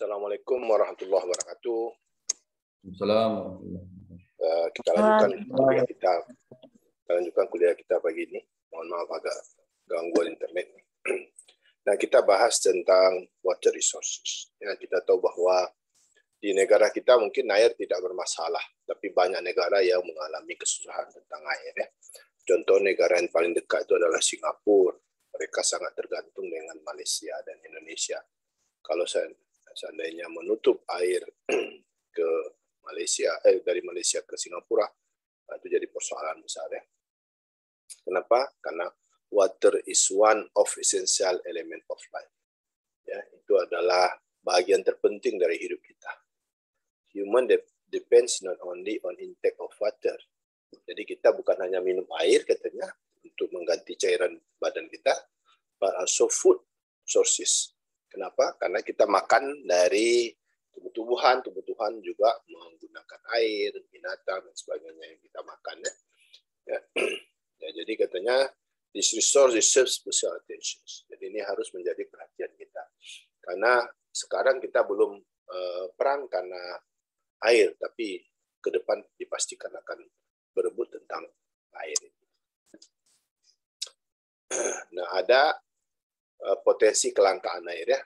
Assalamualaikum warahmatullahi wabarakatuh. Assalamualaikum. Kita lanjutkan kuliah kita pagi ini. Mohon maaf agak gangguan internet. Nah, kita bahas tentang water resources. Ya, kita tahu bahwa di negara kita mungkin air tidak bermasalah, tapi banyak negara yang mengalami kesusahan tentang air. Ya. Contoh negara yang paling dekat itu adalah Singapura. Mereka sangat tergantung dengan Malaysia dan Indonesia. Kalau seandainya menutup air ke Malaysia, dari Malaysia ke Singapura, itu jadi persoalan besar. Ya. Kenapa? Karena water is one of essential element of life. Ya, itu adalah bagian terpenting dari hidup kita. Human depends not only on intake of water. Jadi kita bukan hanya minum air katanya untuk mengganti cairan badan kita, but also food sources. Kenapa? Karena kita makan dari tumbuh-tumbuhan juga menggunakan air, binatang dan sebagainya yang kita makan. Ya. Ya, jadi katanya this resource deserves special attention. Jadi ini harus menjadi perhatian kita. Karena sekarang kita belum perang karena air, tapi ke depan dipastikan akan berebut tentang air. Nah, ada potensi kelangkaan air ya.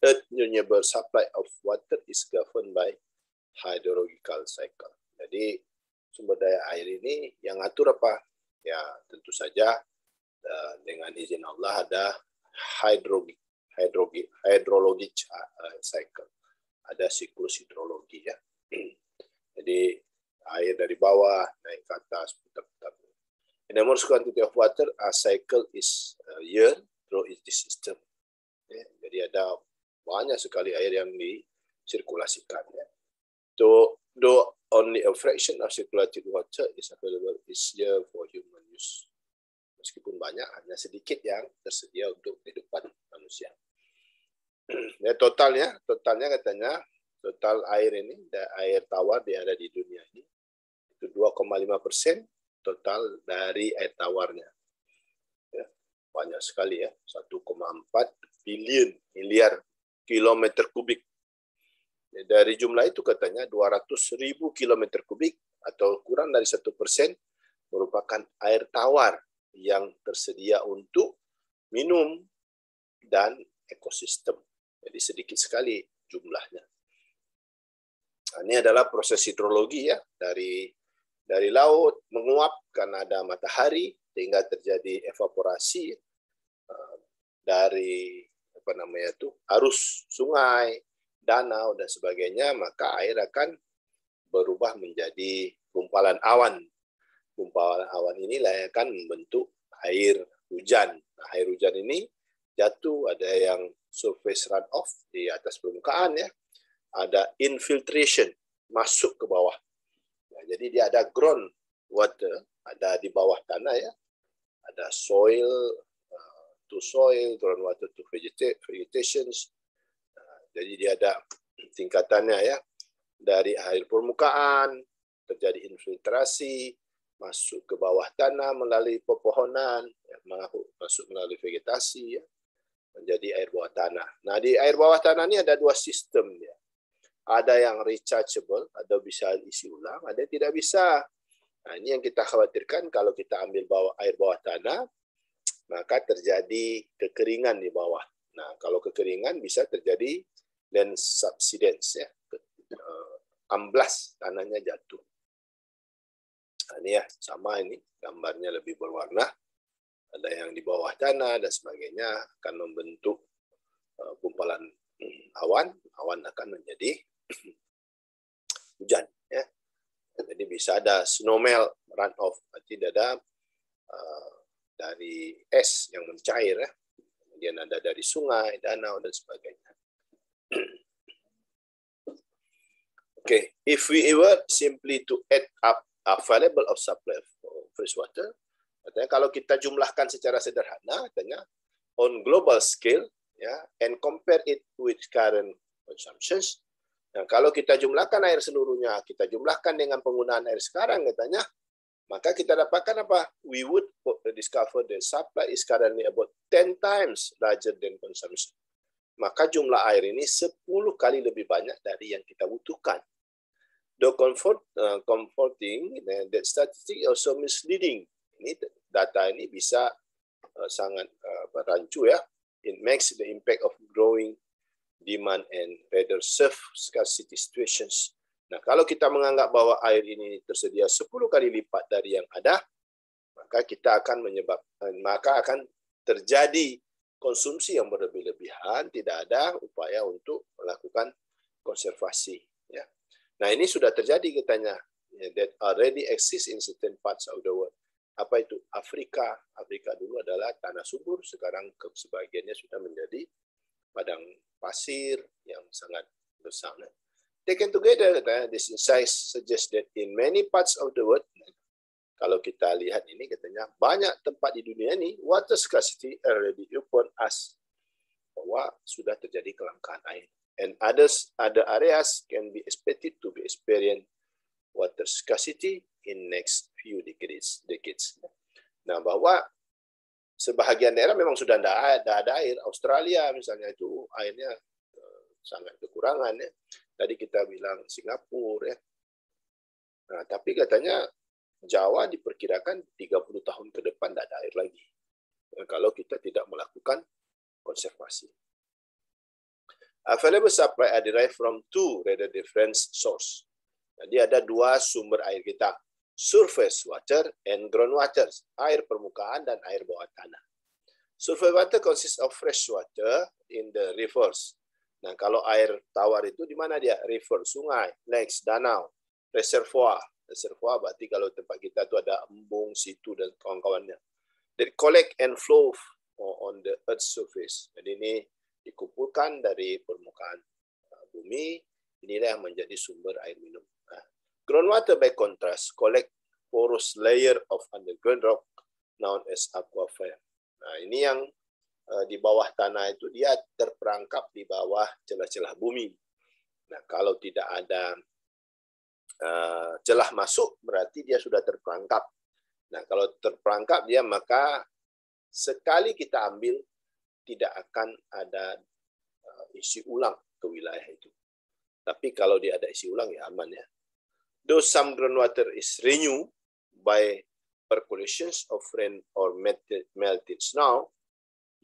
Earth renewable supply of water is governed by hydrological cycle. Jadi sumber daya air ini yang atur apa? Ya tentu saja dengan izin Allah ada hydrologic cycle. Ada siklus hidrologi ya. Jadi air dari bawah naik ke atas putar-putar. In the most quantity of water, a cycle is year through this system. Ya, jadi ada banyak sekali air yang disirkulasikan. Ya. Though only a fraction of circulated water is available this year for human use. Meskipun banyak, hanya sedikit yang tersedia untuk kehidupan manusia. Ya, totalnya katanya total air ini, air tawar yang ada di dunia ini, itu 2,5% total dari air tawarnya. Ya, banyak sekali ya, 1,4 miliar kilometer kubik. Ya, dari jumlah itu katanya 200.000 kilometer kubik atau kurang dari 1% merupakan air tawar yang tersedia untuk minum dan ekosistem. Jadi sedikit sekali jumlahnya. Nah, ini adalah proses hidrologi ya, dari laut menguap karena ada matahari sehingga terjadi evaporasi dari arus sungai, danau dan sebagainya, maka air akan berubah menjadi gumpalan awan. Gumpalan awan inilah yang akan membentuk air hujan. Nah, air hujan ini jatuh, ada yang surface runoff di atas permukaan ya. Ada infiltration, masuk ke bawah. Nah, jadi dia ada ground water, ada di bawah tanah ya. Ada soil to soil, ground water to vegetation. Nah, jadi dia ada tingkatannya ya. Dari air permukaan, terjadi infiltrasi, masuk ke bawah tanah melalui pepohonan, ya, masuk melalui vegetasi, ya, menjadi air bawah tanah. Nah, di air bawah tanah ini ada dua sistem ya. Ada yang rechargeable, ada bisa isi ulang, ada yang tidak bisa. Nah, ini yang kita khawatirkan kalau kita ambil air bawah tanah, maka terjadi kekeringan di bawah. Nah, kalau kekeringan bisa terjadi land subsidence ya. Amblas, tanahnya jatuh. Nah, ini ya, sama ini gambarnya lebih berwarna. Ada yang di bawah tanah dan sebagainya akan membentuk gumpalan awan akan menjadi hujan ya. Jadi bisa ada snowmelt runoff, berarti ada dari es yang mencair ya. Kemudian ada dari sungai, danau dan sebagainya. Okay, if we were simply to add up available of supply of fresh water, katanya kalau kita jumlahkan secara sederhana, katanya on global scale, ya, and compare it with current consumptions. Nah, kalau kita jumlahkan air seluruhnya, kita jumlahkan dengan penggunaan air sekarang, katanya, maka kita dapatkan apa? We would discover the supply is currently about 10 times larger than consumption. maka jumlah air ini 10 kali lebih banyak dari yang kita butuhkan. Though comforting, that statistic also misleading. Ini data ini bisa sangat rancu ya. It makes the impact of growing demand and rather serve scarcity situations. Nah, kalau kita menganggap bahwa air ini tersedia 10 kali lipat dari yang ada, maka kita akan akan terjadi konsumsi yang berlebih-lebihan, tidak ada upaya untuk melakukan konservasi. Ya. Nah, ini sudah terjadi katanya, that already exists in certain parts of the world. Apa itu? Afrika. Afrika dulu adalah tanah subur, sekarang sebagiannya sudah menjadi padang pasir yang sangat besar. Taken together, this insight suggests that in many parts of the world, kalau kita lihat ini katanya banyak tempat di dunia ini water scarcity already upon us, bahwa sudah terjadi kelangkaan air, and other areas can be expected to be experience water scarcity in next few decades. Nah, bahwa sebahagian daerah memang sudah tidak ada air. Australia misalnya itu airnya sangat kekurangan ya. Tadi kita bilang Singapura ya. Nah, tapi katanya Jawa diperkirakan 30 tahun ke depan tidak ada air lagi. Kalau kita tidak melakukan konservasi. Available supply are derived from two rather different source. Jadi ada dua sumber air kita. Surface water and groundwater. Air permukaan dan air bawah tanah. Surface water consists of fresh water in the rivers. Nah, kalau air tawar itu di mana dia? River, sungai, lakes, danau, reservoir. Reservoir berarti kalau tempat kita itu ada embung, situ dan kawan-kawannya. They collect and flow on the earth's surface. Jadi ini dikumpulkan dari permukaan bumi. Inilah yang menjadi sumber air minum. Nah, groundwater by contrast collect porous layer of underground rock known as aquifer. Nah, ini yang di bawah tanah itu dia terperangkap di bawah celah-celah bumi. Nah, kalau tidak ada celah masuk, berarti dia sudah terperangkap. Nah, kalau terperangkap dia, maka sekali kita ambil, tidak akan ada isi ulang ke wilayah itu. Tapi kalau dia ada isi ulang, ya aman ya. Though some groundwater is renewed by percolations of rain or melted snow,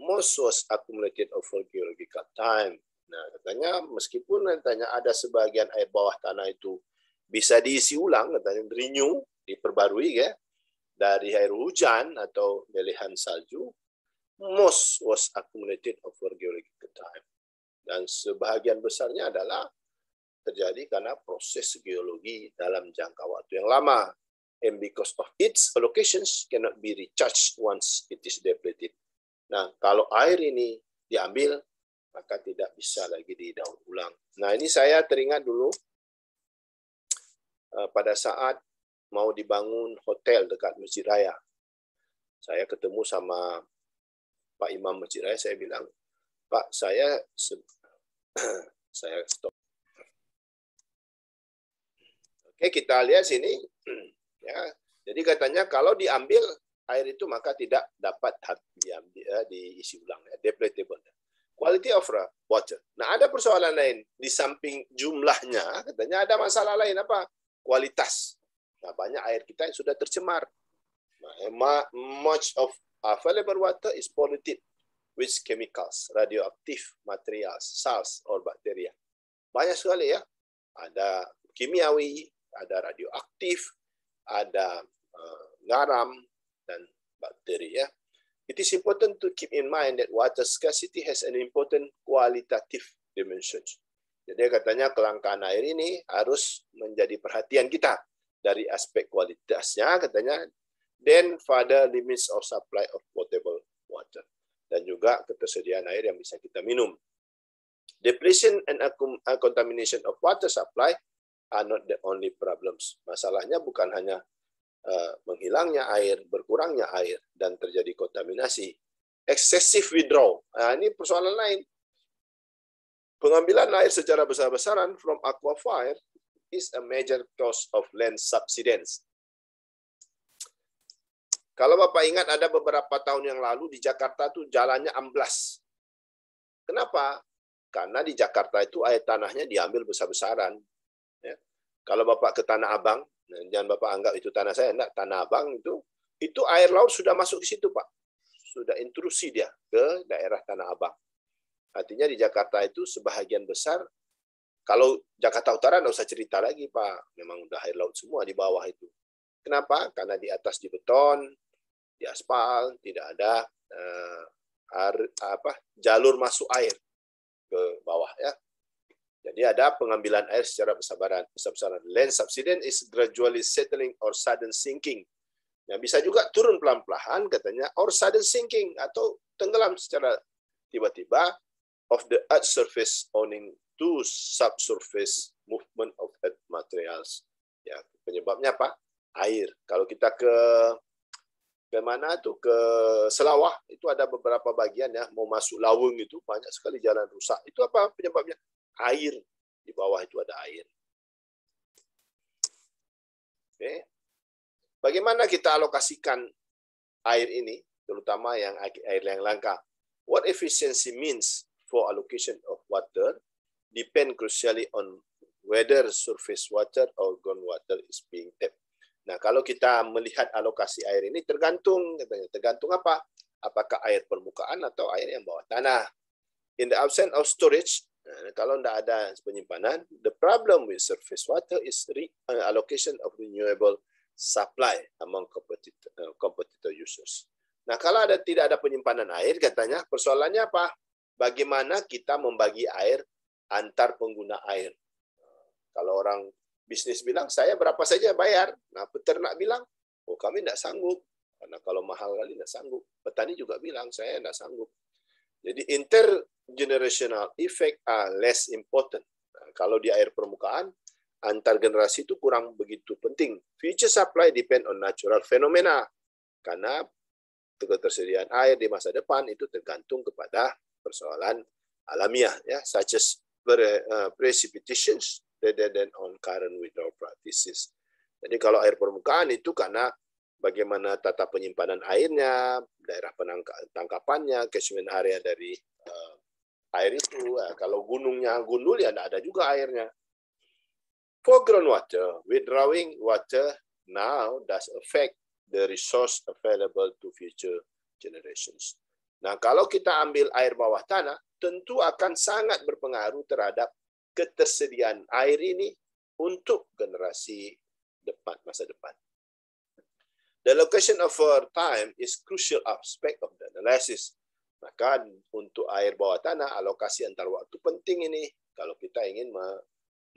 most was accumulated over geological time. Nah, katanya meskipun katanya ada sebagian air bawah tanah itu bisa diisi ulang, katanya renew, diperbarui ya, dari air hujan atau lelehan salju, most was accumulated over geological time. Dan sebahagian besarnya adalah terjadi karena proses geologi dalam jangka waktu yang lama. And because of its allocations cannot be recharged once it is depleted. Nah, kalau air ini diambil, maka tidak bisa lagi didaur ulang. Nah, ini saya teringat dulu pada saat mau dibangun hotel dekat Masjid Raya. Saya ketemu sama Pak Imam Masjid Raya, saya bilang, Pak, saya stop. Oke, kita lihat sini. Ya, jadi katanya kalau diambil air itu maka tidak dapat diisi ulang, ya, depletable. Quality of water. Nah, ada persoalan lain di samping jumlahnya, katanya ada masalah lain apa? Kualitas. Nah, banyak air kita yang sudah tercemar. Nah, much of available water is polluted with chemicals, radioactive materials, salts or bacteria. Banyak sekali ya. Ada kimiawi, ada radioaktif, ada garam dan bakteri ya. It is important to keep in mind that water scarcity has an important qualitative dimension. Jadi katanya kelangkaan air ini harus menjadi perhatian kita dari aspek kualitasnya, katanya, then further limits of supply of potable water, dan juga ketersediaan air yang bisa kita minum. Depletion and contamination of water supply are not the only problems. Masalahnya bukan hanya menghilangnya air, berkurangnya air, dan terjadi kontaminasi. Excessive withdrawal. Nah, ini persoalan lain. Pengambilan air secara besar-besaran from aquifer is a major cause of land subsidence. Kalau Bapak ingat ada beberapa tahun yang lalu di Jakarta tuh jalannya amblas. Kenapa? Karena di Jakarta itu air tanahnya diambil besar-besaran. Ya. Kalau Bapak ke Tanah Abang, jangan Bapak anggap itu tanah saya, enggak, Tanah Abang itu air laut sudah masuk ke situ, Pak. Sudah intrusi dia ke daerah Tanah Abang. Artinya di Jakarta itu sebahagian besar, kalau Jakarta Utara nggak usah cerita lagi, Pak. Memang udah air laut semua di bawah itu. Kenapa? Karena di atas di beton, di aspal, tidak ada jalur masuk air ke bawah, ya. Jadi ada pengambilan air secara besar-besaran. Land subsidence is gradually settling or sudden sinking. Nah, bisa juga turun pelan-pelan katanya, or sudden sinking, atau tenggelam secara tiba-tiba of the earth surface owing to subsurface movement of earth materials. Ya, penyebabnya apa? Air. Kalau kita ke mana tuh, ke Selawah, itu ada beberapa bagian ya, mau masuk Laweng itu banyak sekali jalan rusak. Itu apa penyebabnya? Air. Di bawah itu ada air. Oke. Bagaimana kita alokasikan air ini, terutama yang air yang langka? What efficiency means for allocation of water depend crucially on whether surface water or groundwater is being tapped. Nah, kalau kita melihat alokasi air ini tergantung, katanya. Tergantung apa? Apakah air permukaan atau air yang bawah tanah. In the absence of storage, kalau tidak ada penyimpanan, the problem with surface water is allocation of renewable supply among competitor users. Nah, kalau tidak ada penyimpanan air, katanya persoalannya apa? Bagaimana kita membagi air antar pengguna air? Kalau orang bisnis bilang, saya berapa saja bayar. Nah, peternak bilang, oh kami tidak sanggup. Karena kalau mahal kali tidak sanggup. Petani juga bilang, saya tidak sanggup. Jadi intergenerational effect are less important. Nah, kalau di air permukaan, antar generasi itu kurang begitu penting. Future supply depend on natural phenomena. Karena ketersediaan air di masa depan itu tergantung kepada persoalan alamiah, ya, such as precipitations rather than on current withdrawal practices. Jadi kalau air permukaan itu karena bagaimana tata penyimpanan airnya, daerah tangkapannya, catchment area dari air itu. Kalau gunungnya gundul, ya tidak ada juga airnya. For groundwater, withdrawing water now does affect the resource available to future generations. Nah, kalau kita ambil air bawah tanah, tentu akan sangat berpengaruh terhadap ketersediaan air ini untuk generasi depan, masa depan. The location of our time is crucial aspect of the analysis. Maka untuk air bawah tanah, alokasi antar waktu penting ini kalau kita ingin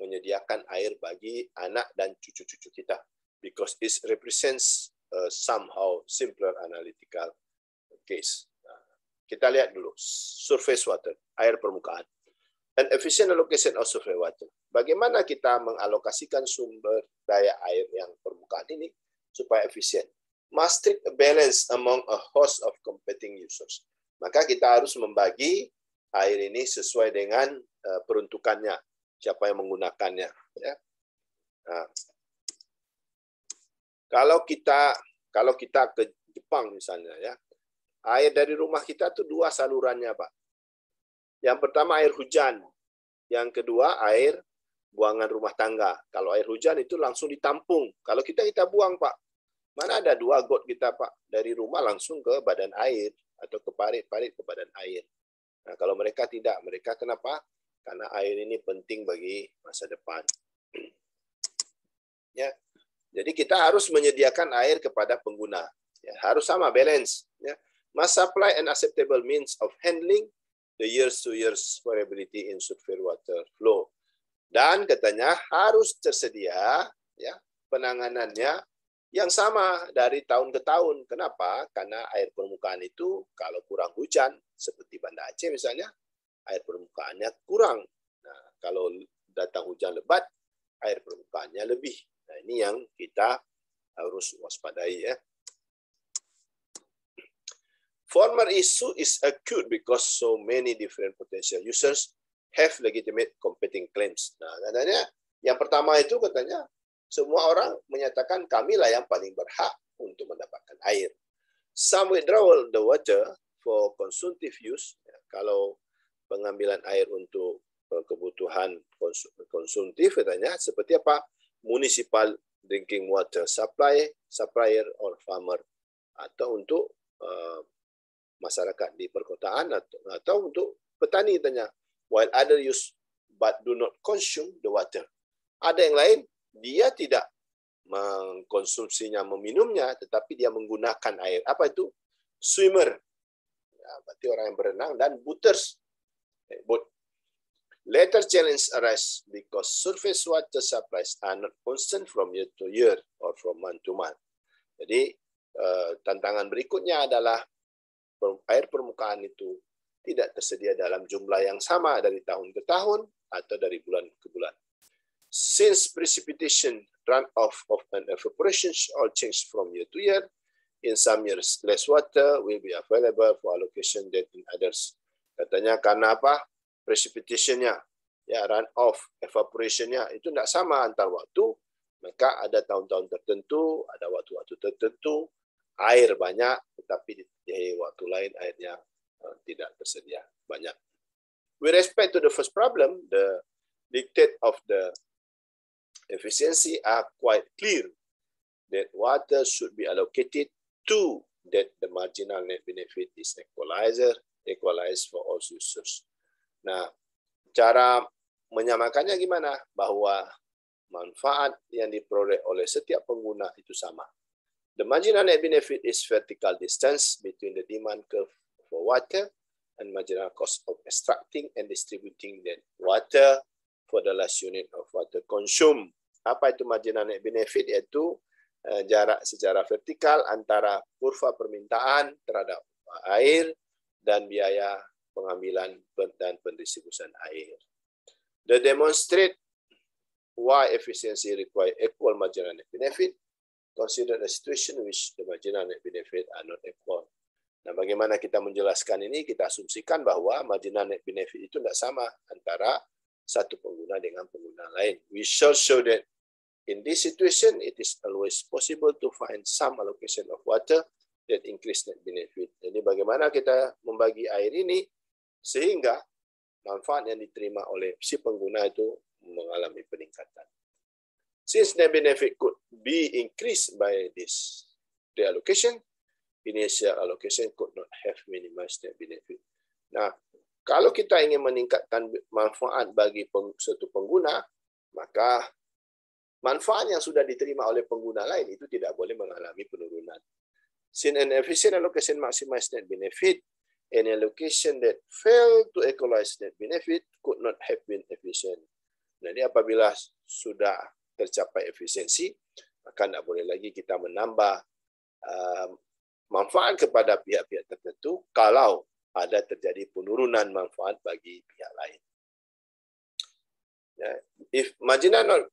menyediakan air bagi anak dan cucu-cucu kita. Because it represents somehow simpler analytical case. Nah, kita lihat dulu, surface water, air permukaan. An efficient allocation of surface water. Bagaimana kita mengalokasikan sumber daya air yang permukaan ini supaya efisien? Must strike a balance among a host of competing users. Maka kita harus membagi air ini sesuai dengan peruntukannya, siapa yang menggunakannya. Ya. Nah, kalau kita ke Jepang misalnya, ya, air dari rumah kita tuh dua salurannya, Pak. Yang pertama air hujan, yang kedua air buangan rumah tangga. Kalau air hujan itu langsung ditampung. Kalau kita buang, Pak. Mana ada dua got kita, Pak, dari rumah langsung ke badan air atau ke parit-parit ke badan air. Nah, kalau mereka tidak, mereka kenapa? Karena air ini penting bagi masa depan. Ya. Jadi kita harus menyediakan air kepada pengguna. Ya, harus sama, balance. Ya. Must supply an acceptable means of handling the years-to-years variability in surface water flow. Dan katanya harus tersedia, ya, penanganannya yang sama dari tahun ke tahun. Kenapa? Karena air permukaan itu kalau kurang hujan, seperti Banda Aceh misalnya, air permukaannya kurang. Nah, kalau datang hujan lebat, air permukaannya lebih. Nah, ini yang kita harus waspadai, ya. Former issue is acute because so many different potential users have legitimate competing claims. Nah, katanya yang pertama itu katanya semua orang menyatakan kamilah yang paling berhak untuk mendapatkan air. Some withdraw the water for consumptive use. Kalau pengambilan air untuk kebutuhan konsumtif katanya seperti apa? Municipal drinking water supply, supplier or farmer, atau untuk masyarakat di perkotaan atau untuk petani tanya. While other use but do not consume the water. Ada yang lain dia tidak mengkonsumsinya, meminumnya, tetapi dia menggunakan air. Apa itu? Swimmer. Ya, berarti orang yang berenang, dan boaters. Boat. Later challenge arise because surface water supplies are not constant from year to year or from month to month. Jadi tantangan berikutnya adalah air permukaan itu tidak tersedia dalam jumlah yang sama dari tahun ke tahun atau dari bulan ke bulan. Since precipitation, runoff of an evaporation all change from year to year, in some years less water will be available for allocation than in others. Katanya karena apa? Precipitation-nya, ya, runoff, evaporation-nya itu tidak sama antar waktu, maka ada tahun-tahun tertentu, ada waktu-waktu tertentu, air banyak, tetapi di waktu lain airnya tidak tersedia banyak. With respect to the first problem, the dictate of the efficiency are quite clear that water should be allocated to that the marginal net benefit is equalized for all users. Nah, cara menyamakannya gimana? Bahwa manfaat yang diperoleh oleh setiap pengguna itu sama. The marginal net benefit is vertical distance between the demand curve for water and marginal cost of extracting and distributing that water for the last unit of water consumed. Apa itu marginal net benefit? Yaitu jarak secara vertikal antara kurva permintaan terhadap air dan biaya pengambilan dan pendistribusian air. The demonstrate why efficiency require equal marginal net benefit. Consider a situation which the marginal net benefit are not equal. Nah, bagaimana kita menjelaskan ini? Kita asumsikan bahwa marginal net benefit itu tidak sama antara satu pengguna dengan pengguna lain. We shall show that in this situation, it is always possible to find some allocation of water that increase net benefit. Jadi bagaimana kita membagi air ini sehingga manfaat yang diterima oleh si pengguna itu mengalami peningkatan. Since net benefit could be increased by this reallocation, initial allocation could not have minimized net benefit. Nah, kalau kita ingin meningkatkan manfaat bagi suatu pengguna, maka manfaat yang sudah diterima oleh pengguna lain itu tidak boleh mengalami penurunan. Since an efficient allocation maximizes net benefit, an allocation that failed to equalize net benefit could not have been efficient. Jadi apabila sudah tercapai efisiensi, maka tidak boleh lagi kita menambah manfaat kepada pihak-pihak tertentu kalau ada terjadi penurunan manfaat bagi pihak lain. If marginal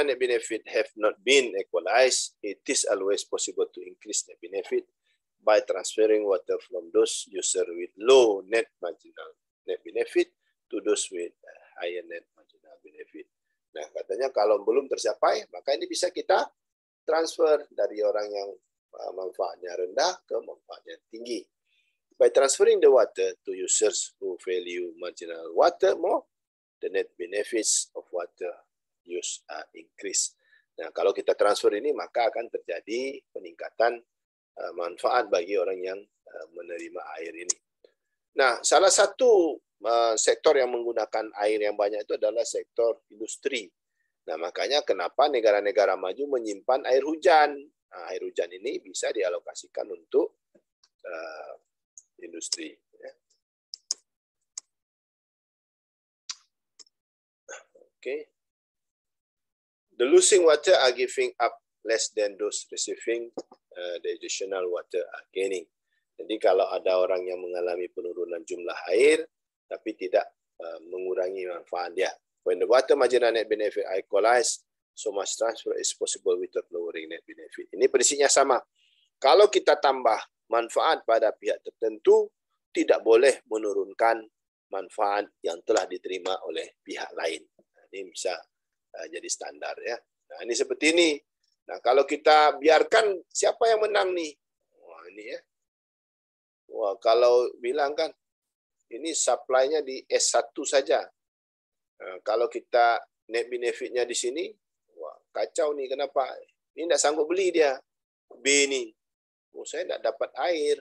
net benefit have not been equalized, it is always possible to increase net benefit by transferring water from those users with low net marginal net benefit to those with higher net marginal benefit. Nah, katanya kalau belum tercapai, maka ini bisa kita transfer dari orang yang manfaatnya rendah ke manfaatnya tinggi. By transferring the water to users who value marginal water more, the net benefits of water use are increased. Nah, kalau kita transfer ini, maka akan terjadi peningkatan manfaat bagi orang yang menerima air ini. Nah, salah satu sektor yang menggunakan air yang banyak itu adalah sektor industri. Nah, makanya kenapa negara-negara maju menyimpan air hujan. Nah, air hujan ini bisa dialokasikan untuk industri. Okay. The losing water are giving up less than those receiving the additional water are gaining. Jadi kalau ada orang yang mengalami penurunan jumlah air, tapi tidak mengurangi manfaat dia. When the water marginal net benefit are equalized, so much transfer is possible without lowering net benefit. Ini prinsipnya sama. Kalau kita tambah manfaat pada pihak tertentu, tidak boleh menurunkan manfaat yang telah diterima oleh pihak lain. Ini bisa jadi standar ya. Nah, ini seperti ini. Nah, kalau kita biarkan, siapa yang menang nih? Wah, ini ya. Wah, kalau bilang kan ini supply-nya di S1 saja. Kalau kita net benefit-nya di sini, wah, kacau nih, kenapa? Ini tidak sanggup beli dia. B nih, saya tidak dapat air.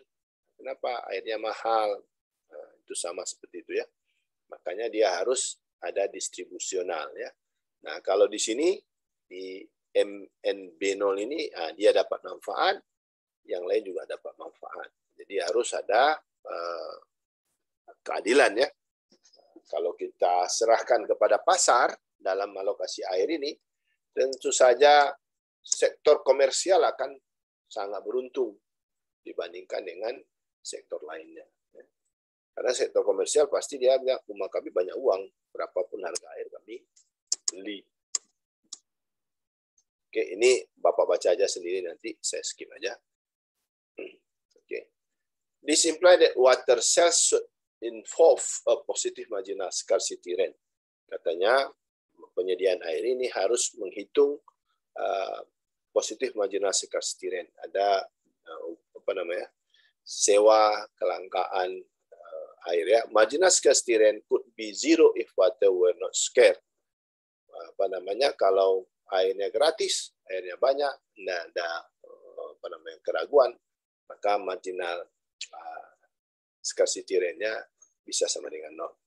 Kenapa? Airnya mahal. Itu sama seperti itu ya. Makanya dia harus ada distribusional ya. Nah, kalau di sini di MNB0 ini dia dapat manfaat, yang lain juga dapat manfaat. Jadi harus ada keadilan ya. Kalau kita serahkan kepada pasar dalam alokasi air ini, tentu saja sektor komersial akan sangat beruntung dibandingkan dengan sektor lainnya. Karena sektor komersial pasti dia bilang, rumah kami banyak uang, berapapun harga air kami beli. Oke, ini Bapak baca aja sendiri, nanti saya skip aja. Oke. This implies that water sales should involve a positive marginal scarcity rent. Katanya penyediaan air ini harus menghitung positive marginal scarcity rent. Ada sewa kelangkaan air ya. Marginal scarcity rent could be zero if water were not scarce. Kalau airnya gratis, airnya banyak, tidak ada keraguan, maka marginal scarcity rate-nya bisa sama dengan 0.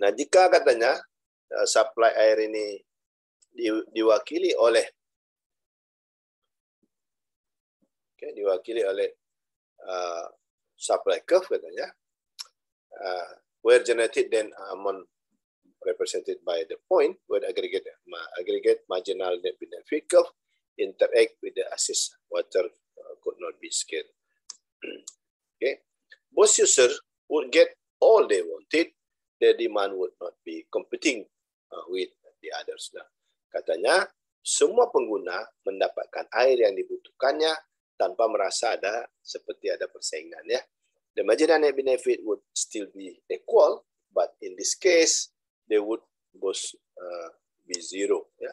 Nah, jika katanya supply air ini diwakili oleh supply curve katanya, where generated then amount represented by the point where aggregate marginal net benefit curve interact with the excess water could not be scaled. Okay, both users would get all they wanted. The demand would not be competing with the others. Nah, katanya semua pengguna mendapatkan air yang dibutuhkannya tanpa merasa seperti ada persaingan ya. The marginal net benefit would still be equal, but in this case they would both be zero ya.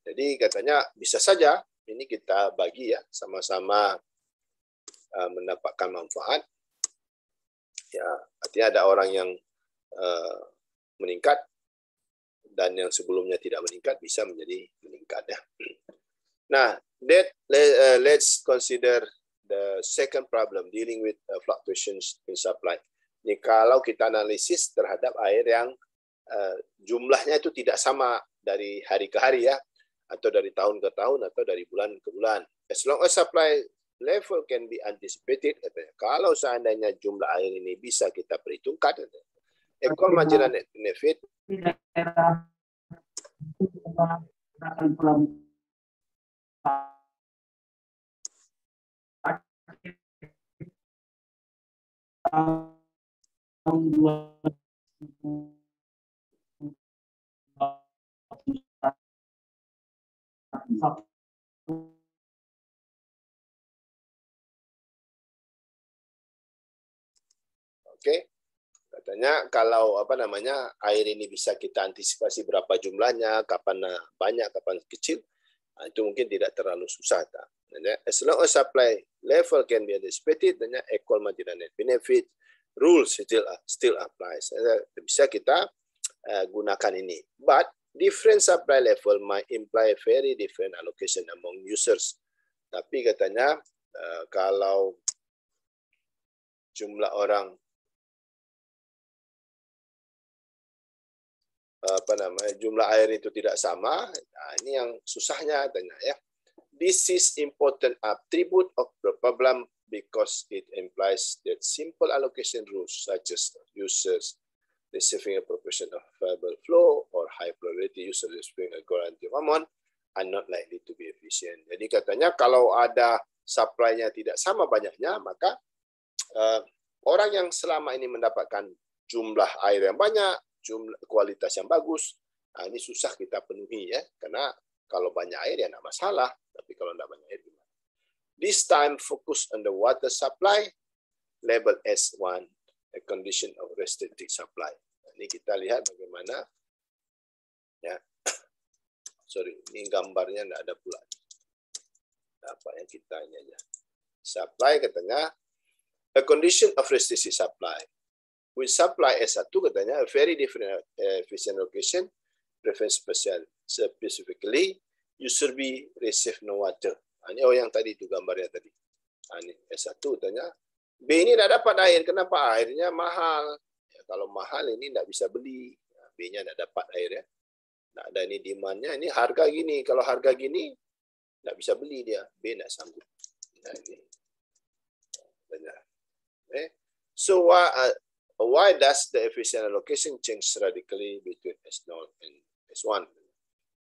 Jadi katanya bisa saja ini kita bagi ya, sama-sama mendapatkan manfaat. Ya, artinya ada orang yang meningkat dan yang sebelumnya tidak meningkat bisa menjadi meningkat ya. Nah, let's consider the second problem dealing with fluctuations in supply. Ini kalau kita analisis terhadap air yang jumlahnya itu tidak sama dari hari ke hari ya, atau dari tahun ke tahun, atau dari bulan ke bulan. As long as supply level can be anticipated, katanya, kalau seandainya jumlah air ini bisa kita perhitungkan, equal marginal net benefit Oke, katanya kalau air ini bisa kita antisipasi berapa jumlahnya, kapan banyak, kapan kecil, itu mungkin tidak terlalu susah. As long as supply level can be anticipated, equal marginal net benefit rules still applies. Bisa kita gunakan ini. But different supply level might imply very different allocation among users. Tapi katanya kalau jumlah orang jumlah air itu tidak sama, nah ini yang susahnya katanya ya. This is important attribute of the problem because it implies that simple allocation rules such as users receiving a proportion of variable flow or high priority users receiving a guaranteed amount are not likely to be efficient. Jadi katanya kalau ada supply-nya tidak sama banyaknya, maka orang yang selama ini mendapatkan jumlah air yang banyak, jumlah kualitas yang bagus, nah ini susah kita penuhi ya, karena kalau banyak air ya tidak masalah, tapi kalau tidak banyak air gimana? This time focus on the water supply, label S1, a condition of restricted supply. Nah, ini kita lihat bagaimana ya. Sorry, ini gambarnya tidak ada pula. Apa yang kita ini aja. Supply katanya a condition of restricted supply. With supply S1 katanya, a very different efficient location, preference specifically, user B receive no water. Ini yang tadi itu gambarnya tadi. Ini S1 katanya, B ini tidak dapat air. Kenapa? Airnya mahal. Ya, kalau mahal ini tidak bisa beli. B-nya tidak dapat air ya. Tidak ada ini demand-nya. Ini harga gini. Kalau harga gini, tidak bisa beli dia. B tidak sanggup. Nah, ini. Benar. So, why does the efficient allocation change radically between S0 and S1?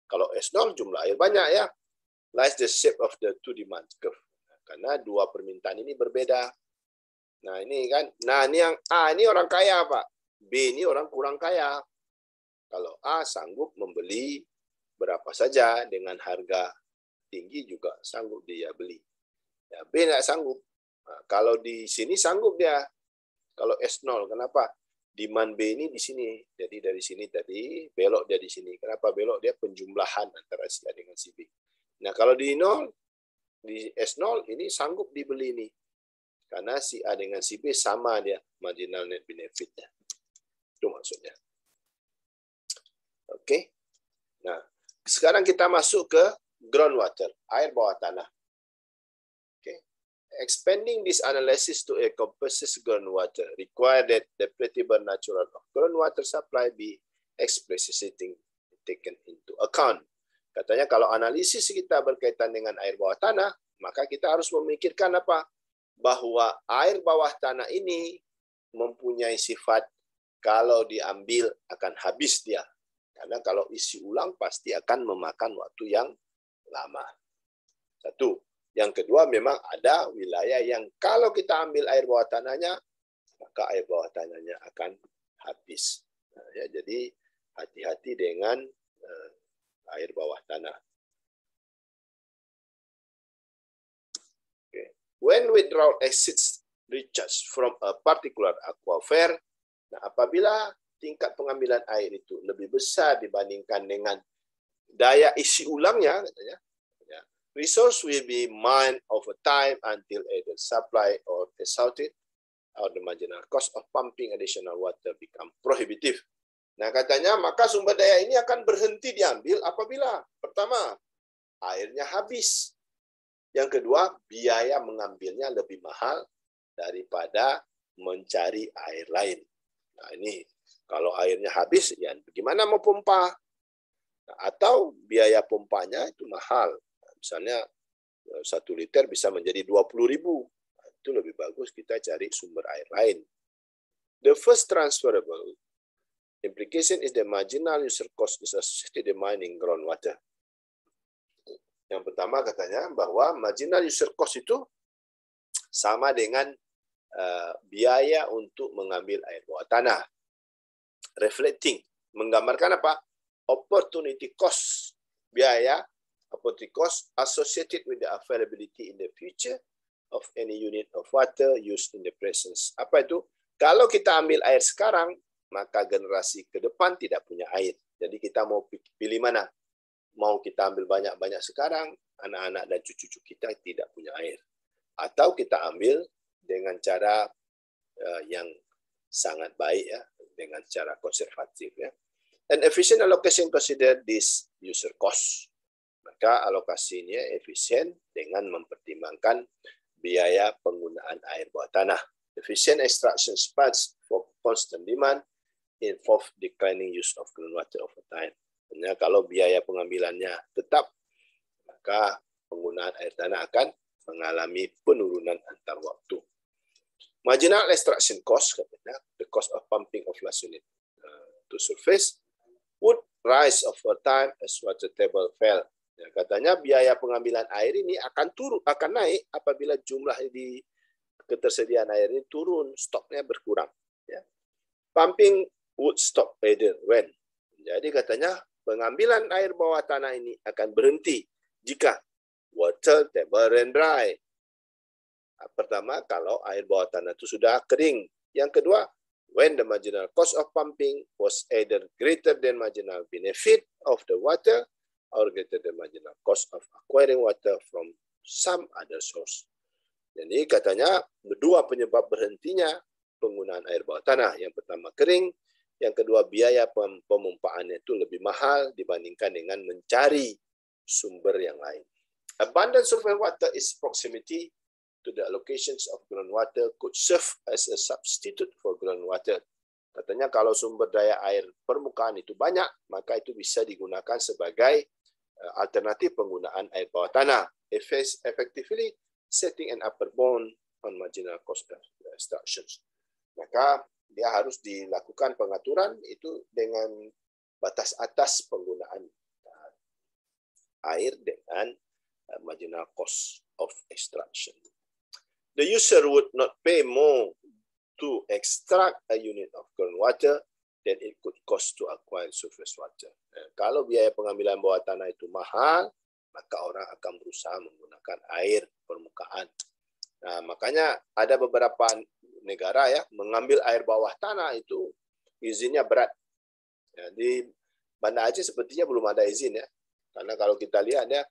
Kalau S0 jumlah air banyak ya, lies the shape of the two demand curve. Karena dua permintaan ini berbeda. Nah ini kan, nah ini yang A ini orang kaya Pak, B ini orang kurang kaya. Kalau A sanggup membeli berapa saja dengan harga tinggi juga sanggup dia beli. Ya, B tidak sanggup. Nah, kalau di sini sanggup dia. Kalau S0, kenapa? Demand B ini di sini. Jadi dari sini tadi, belok dia di sini. Kenapa belok? Dia penjumlahan antara si A dengan si B. Nah, kalau di 0, di S0 ini sanggup dibeli nih. Karena si A dengan si B sama dia marginal net benefit-nya. Itu maksudnya. Oke. Nah, sekarang kita masuk ke groundwater, air bawah tanah. Expanding this analysis to encompasses groundwater require that the predictable natural of groundwater supply be explicitly taken into account. Katanya kalau analisis kita berkaitan dengan air bawah tanah, maka kita harus memikirkan apa? Bahwa air bawah tanah ini mempunyai sifat kalau diambil akan habis dia. Karena kalau isi ulang pasti akan memakan waktu yang lama. Satu. Yang kedua, memang ada wilayah yang kalau kita ambil air bawah tanahnya, maka air bawah tanahnya akan habis. Nah, ya, jadi hati-hati dengan air bawah tanah. Okay. When withdrawal exceeds recharge from a particular aquifer, nah apabila tingkat pengambilan air itu lebih besar dibandingkan dengan daya isi ulangnya, katanya, resource will be mined over time until either supply or exhausted, or the marginal cost of pumping additional water become prohibitive. Nah, katanya maka sumber daya ini akan berhenti diambil apabila pertama airnya habis, yang kedua biaya mengambilnya lebih mahal daripada mencari air lain. Nah, ini kalau airnya habis, ya bagaimana mau pompa? Nah, atau biaya pompanya itu mahal. Misalnya 1 liter bisa menjadi 20.000. Itu lebih bagus kita cari sumber air lain. The first transferable implication is the marginal user cost is associated with mining groundwater. Yang pertama katanya bahwa marginal user cost itu sama dengan biaya untuk mengambil air bawah tanah. Reflecting, menggambarkan apa? Opportunity cost, biaya opportunity cost associated with the availability in the future of any unit of water used in the present. Apa itu? Kalau kita ambil air sekarang, maka generasi ke depan tidak punya air. Jadi kita mau pilih mana? Mau kita ambil banyak-banyak sekarang, anak-anak dan cucu-cucu kita tidak punya air. Atau kita ambil dengan cara yang sangat baik ya, dengan cara konservatif ya. An efficient allocation consider this user cost. Maka alokasinya efisien dengan mempertimbangkan biaya penggunaan air bawah tanah. Efficient extraction sparks for constant demand involve declining use of groundwater over time. Karena kalau biaya pengambilannya tetap, maka penggunaan air tanah akan mengalami penurunan antar waktu. Marginal extraction cost, katanya, the cost of pumping of last unit to surface, would rise over time as water table fell. Ya, katanya biaya pengambilan air ini akan naik apabila jumlah di ketersediaan air ini turun, stoknya berkurang. Ya. Pumping would stop either when. Jadi katanya pengambilan air bawah tanah ini akan berhenti jika water table and dry. Pertama, kalau air bawah tanah itu sudah kering. Yang kedua, when the marginal cost of pumping was either greater than marginal benefit of the water or greater than marginal cost of acquiring water from some other source. Jadi katanya dua penyebab berhentinya penggunaan air bawah tanah. Yang pertama kering, yang kedua biaya pemompaannya itu lebih mahal dibandingkan dengan mencari sumber yang lain. Abundant surface water is proximity to the allocations of groundwater could serve as a substitute for groundwater. Katanya kalau sumber daya air permukaan itu banyak, maka itu bisa digunakan sebagai alternatif penggunaan air bawah tanah. Effectively setting an upper bound on marginal cost of extractions. Maka dia harus dilakukan pengaturan itu dengan batas atas penggunaan air dengan marginal cost of extraction. The user would not pay more to extract a unit of groundwater than it could cost to acquire surface water. Kalau biaya pengambilan bawah tanah itu mahal, maka orang akan berusaha menggunakan air permukaan. Nah, makanya ada beberapa negara ya mengambil air bawah tanah itu izinnya berat. Ya, di Banda Aceh sepertinya belum ada izin ya. Karena kalau kita lihat ya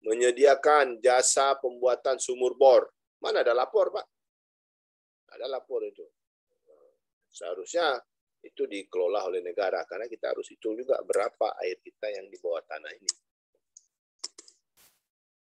menyediakan jasa pembuatan sumur bor. Mana ada lapor, Pak? Ada lapor itu. Seharusnya itu dikelola oleh negara karena kita harus hitung juga berapa air kita yang di bawah tanah ini.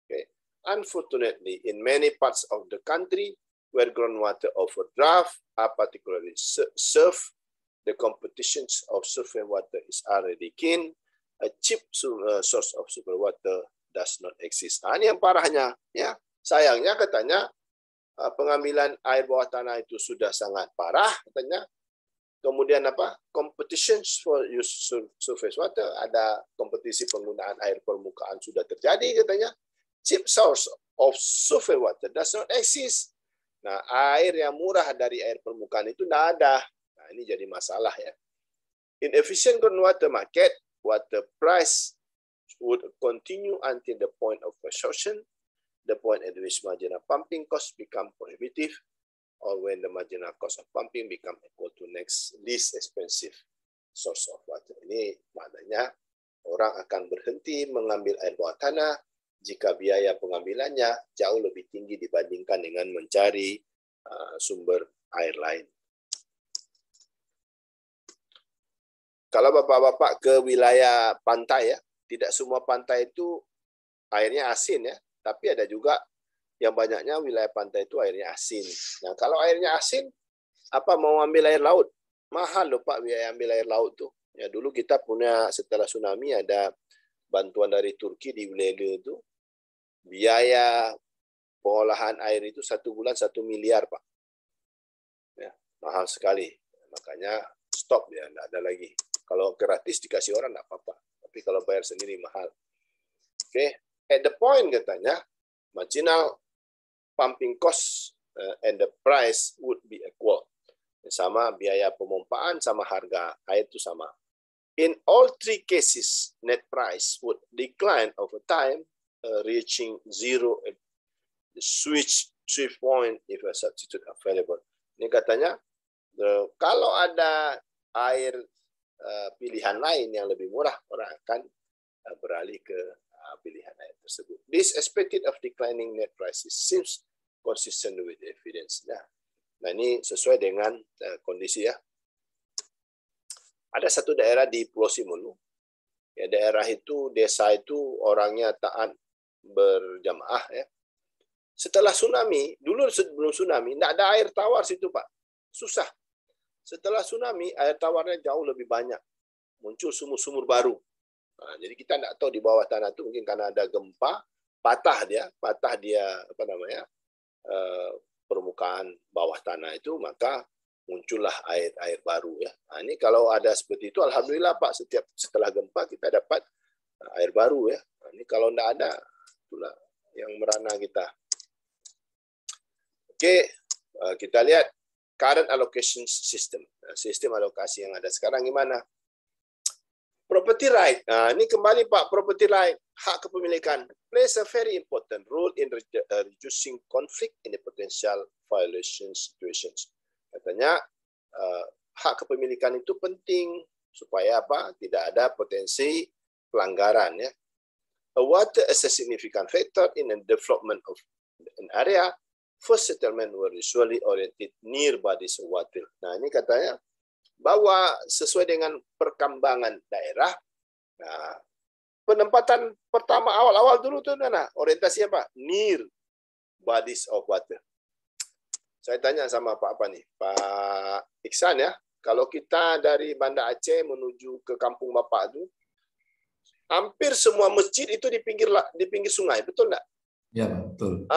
Okay. Unfortunately, in many parts of the country where groundwater overdraft are particularly served, the competitions of surface water is already keen. A cheap source of surface water does not exist. Nah, ini yang parahnya, ya. Sayangnya katanya pengambilan air bawah tanah itu sudah sangat parah, katanya. Kemudian apa? Competitions for use surface water, ada kompetisi penggunaan air permukaan sudah terjadi, katanya. Cheap source of surface water does not exist. Nah, air yang murah dari air permukaan itu tidak ada. Nah, ini jadi masalah ya. In efficient groundwater market, water price would continue until the point of absorption, the point at which marginal pumping costs become prohibitive, or when the marginal cost of pumping become equal to next least expensive source of water. Ini maknanya orang akan berhenti mengambil air bawah tanah jika biaya pengambilannya jauh lebih tinggi dibandingkan dengan mencari sumber air lain. Kalau bapak-bapak ke wilayah pantai ya, tidak semua pantai itu airnya asin ya, tapi ada juga yang banyaknya wilayah pantai itu airnya asin. Nah, kalau airnya asin, apa mau ambil air laut? Mahal loh Pak biaya ambil air laut tuh. Ya dulu kita punya setelah tsunami ada bantuan dari Turki di wilayah itu. Biaya pengolahan air itu 1 bulan 1 miliar Pak. Ya, mahal sekali. Makanya stop ya, enggak ada lagi. Kalau gratis dikasih orang enggak apa-apa. Tapi kalau bayar sendiri mahal. Oke, at the point katanya marginal pumping cost and the price would be equal. Sama biaya pemompaan sama harga air itu sama. In all three cases, net price would decline over time, reaching zero at the switch point if a substitute available. Ini katanya kalau ada air pilihan lain yang lebih murah, orang akan beralih ke pilihan air tersebut. This expected of declining net prices seems consistent with evidence. Nah ini sesuai dengan kondisi ya. Ada satu daerah di Pulau Simelu. Ya, daerah itu, desa itu orangnya taat berjamaah ya. Setelah tsunami, dulu sebelum tsunami, tidak ada air tawar situ Pak. Susah. Setelah tsunami, air tawarnya jauh lebih banyak. Muncul sumur-sumur baru. Nah, jadi kita tidak tahu di bawah tanah itu mungkin karena ada gempa, patah dia apa namanya permukaan bawah tanah itu, maka muncullah air baru ya. Nah, ini kalau ada seperti itu, alhamdulillah Pak, setelah gempa kita dapat air baru ya. Nah, ini kalau tidak ada, itulah yang merana kita. Oke, kita lihat current allocation system. Sistem alokasi yang ada sekarang gimana? Property right. Nah, ini kembali Pak, property right, hak kepemilikan plays a very important role in reducing conflict in the potential violation situations. Katanya hak kepemilikan itu penting supaya apa? Tidak ada potensi pelanggaran ya. A water is a significant factor in the development of an area. first settlement were usually oriented near bodies of water. Nah, ini katanya bahwa sesuai dengan perkembangan daerah, nah, penempatan pertama awal-awal dulu tuh, nah, orientasi apa? Near bodies of water. Saya tanya sama Pak apa nih, Pak Iksan ya, kalau kita dari Banda Aceh menuju ke kampung Bapak itu, hampir semua masjid itu di pinggir sungai, betul nggak? Ya, betul.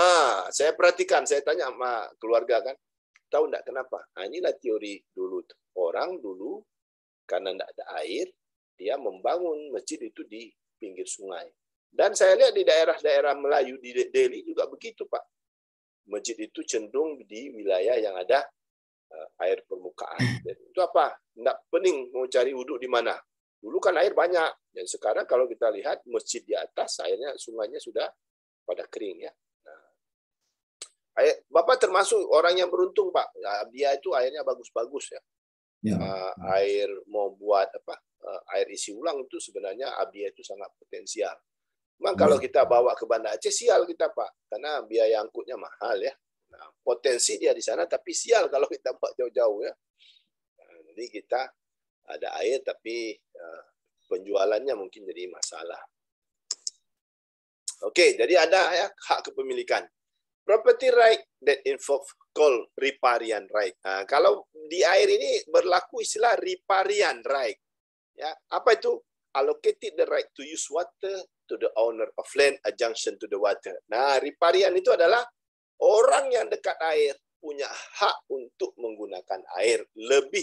Saya perhatikan, saya tanya sama keluarga kan, tahu nggak kenapa? Nah, inilah teori dulu. Orang dulu karena nggak ada air, dia membangun masjid itu di pinggir sungai. Dan saya lihat di daerah-daerah Melayu di Delhi juga begitu, Pak. Masjid itu cenderung di wilayah yang ada air permukaan. Dan itu apa? Nggak pening mau cari wudhu di mana. Dulu kan air banyak. Dan sekarang kalau kita lihat masjid di atas, airnya sungainya sudah pada kering ya. Nah, Bapak termasuk orang yang beruntung, Pak. Dia itu airnya bagus-bagus ya. Air mau buat apa? Air isi ulang itu sebenarnya Abia itu sangat potensial. Memang kalau kita bawa ke Banda Aceh sial kita, Pak, karena biaya angkutnya mahal ya. Nah, potensi dia di sana tapi sial kalau kita bawa jauh-jauh ya. Nah, jadi kita ada air tapi penjualannya mungkin jadi masalah. Oke, jadi ada ya hak kepemilikan. Property right that involve called riparian right. Nah, kalau di air ini berlaku istilah riparian right. Ya, apa itu? Allocated the right to use water to the owner of land adjacent to the water. Nah, riparian itu adalah orang yang dekat air punya hak untuk menggunakan air lebih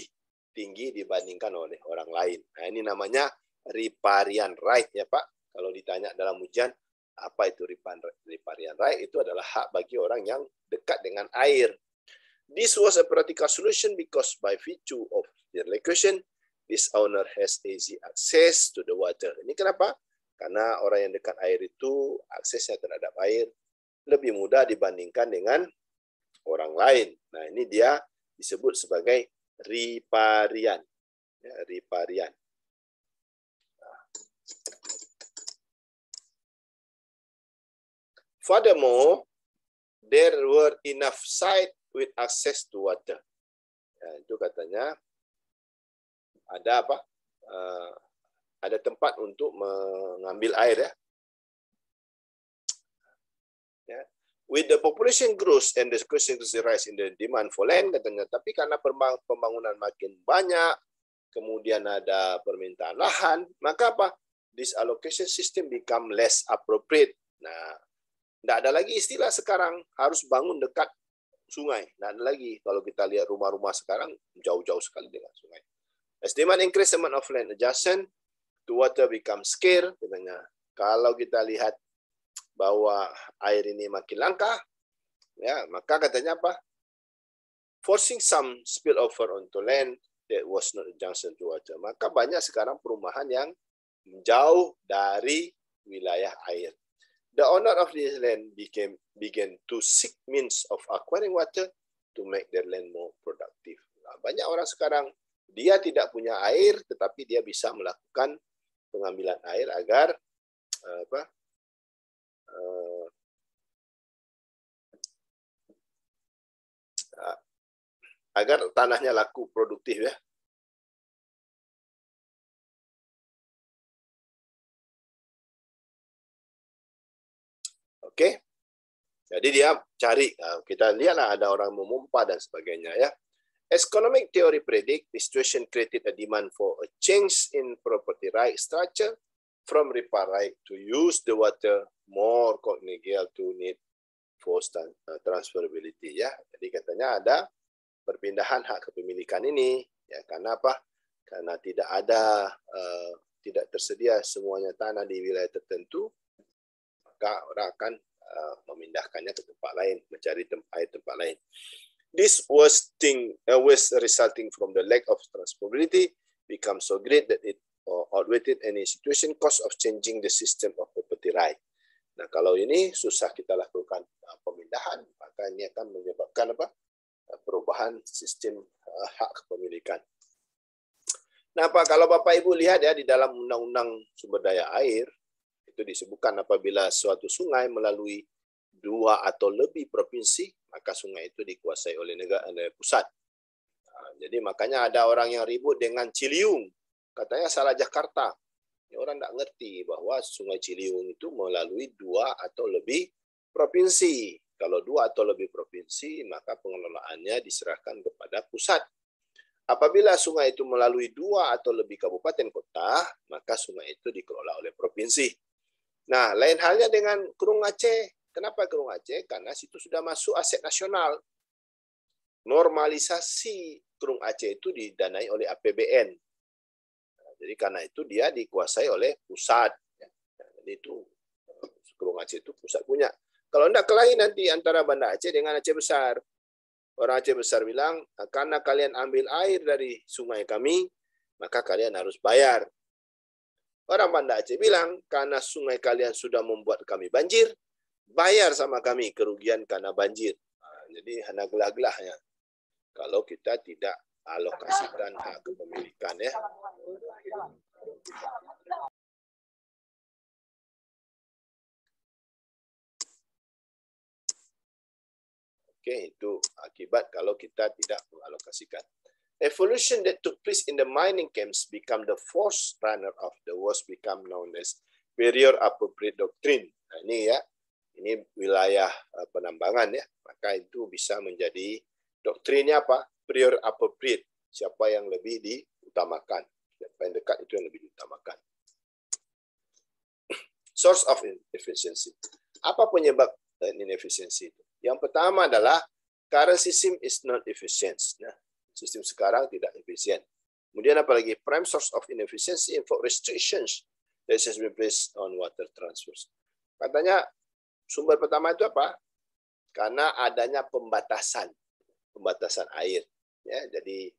tinggi dibandingkan oleh orang lain. Nah, ini namanya riparian right ya, Pak. Kalau ditanya dalam ujian, apa itu riparian right? Itu adalah hak bagi orang yang dekat dengan air. This was a practical solution because by virtue of the location, this owner has easy access to the water. Ini kenapa? Karena orang yang dekat air itu aksesnya terhadap air lebih mudah dibandingkan dengan orang lain. Nah, ini dia disebut sebagai riparian. Ya, riparian. Furthermore, there were enough sites with access to water. Ya, itu katanya ada apa? Ada tempat untuk mengambil air ya. Ya. With the population growth and the rise in the demand for land katanya, tapi karena pembangunan makin banyak, kemudian ada permintaan lahan, maka apa? This allocation system become less appropriate. Nah, tidak ada lagi istilah sekarang harus bangun dekat sungai. Tidak ada lagi. Kalau kita lihat rumah-rumah sekarang jauh-jauh sekali dengan sungai. As demand increase, amount of land adjacent to water become scarce. Katanya, kalau kita lihat bahwa air ini makin langka, ya maka katanya apa? Forcing some spillover onto land that was not adjacent to water. Maka banyak sekarang perumahan yang jauh dari wilayah air. The owner of this land began to seek means of acquiring water to make their land more productive. Nah, banyak orang sekarang dia tidak punya air, tetapi dia bisa melakukan pengambilan air agar agar tanahnya laku produktif ya. Oke. Jadi dia cari, kita lihatlah ada orang memompa dan sebagainya ya. Economic theory predict the situation created a demand for a change in property right structure from riparian right to use the water more congenial to need for transferability ya. Jadi katanya ada perpindahan hak kepemilikan ini ya, karena apa? Karena tidak ada tidak tersedia semuanya tanah di wilayah tertentu, maka orang akan memindahkannya ke tempat lain, mencari tempat lain. This was resulting from the lack of transferability become so great that it outweighed any situation cost of changing the system of property right. Nah, kalau ini susah kita lakukan pemindahan, maka ini akan menyebabkan apa? Perubahan sistem hak kepemilikan. Nah, Pak, kalau Bapak Ibu lihat ya di dalam Undang-Undang Sumber Daya Air itu disebutkan apabila suatu sungai melalui 2 atau lebih provinsi, maka sungai itu dikuasai oleh negara pusat. Jadi makanya ada orang yang ribut dengan Ciliwung, katanya salah Jakarta. Orang tidak ngerti bahwa Sungai Ciliwung itu melalui 2 atau lebih provinsi. Kalau 2 atau lebih provinsi, maka pengelolaannya diserahkan kepada pusat. Apabila sungai itu melalui 2 atau lebih kabupaten kota, maka sungai itu dikelola oleh provinsi. Nah, lain halnya dengan Kerung Aceh. Kenapa Kerung Aceh? Karena situ sudah masuk aset nasional. Normalisasi Kerung Aceh itu didanai oleh APBN. Jadi karena itu dia dikuasai oleh pusat. Jadi itu Kerung Aceh itu pusat punya. Kalau tidak kelahi nanti antara Banda Aceh dengan Aceh Besar. Orang Aceh Besar bilang, karena kalian ambil air dari sungai kami, maka kalian harus bayar. Orang Banda Aceh bilang, karena sungai kalian sudah membuat kami banjir, bayar sama kami kerugian karena banjir. Jadi hana gelah-gelahnya. Kalau kita tidak alokasikan hak kepemilikan, ya. Oke, itu akibat kalau kita tidak mengalokasikan. Evolution that took place in the mining camps become the force runner of the was become known as period appropriate doctrine. Nah, ini ya, ini wilayah penambangan ya, maka itu bisa menjadi doktrinnya apa? Period appropriate. Siapa yang lebih diutamakan? Siapa yang dekat itu yang lebih diutamakan. Source of inefficiency. Apa penyebab inefficiency itu? Yang pertama adalah current system is not efficient. Nah, sistem sekarang tidak efisien. Kemudian apalagi prime source of inefficiency involve restrictions that has been placed on water transfers. Katanya sumber pertama itu apa? Karena adanya pembatasan air. Ya, jadi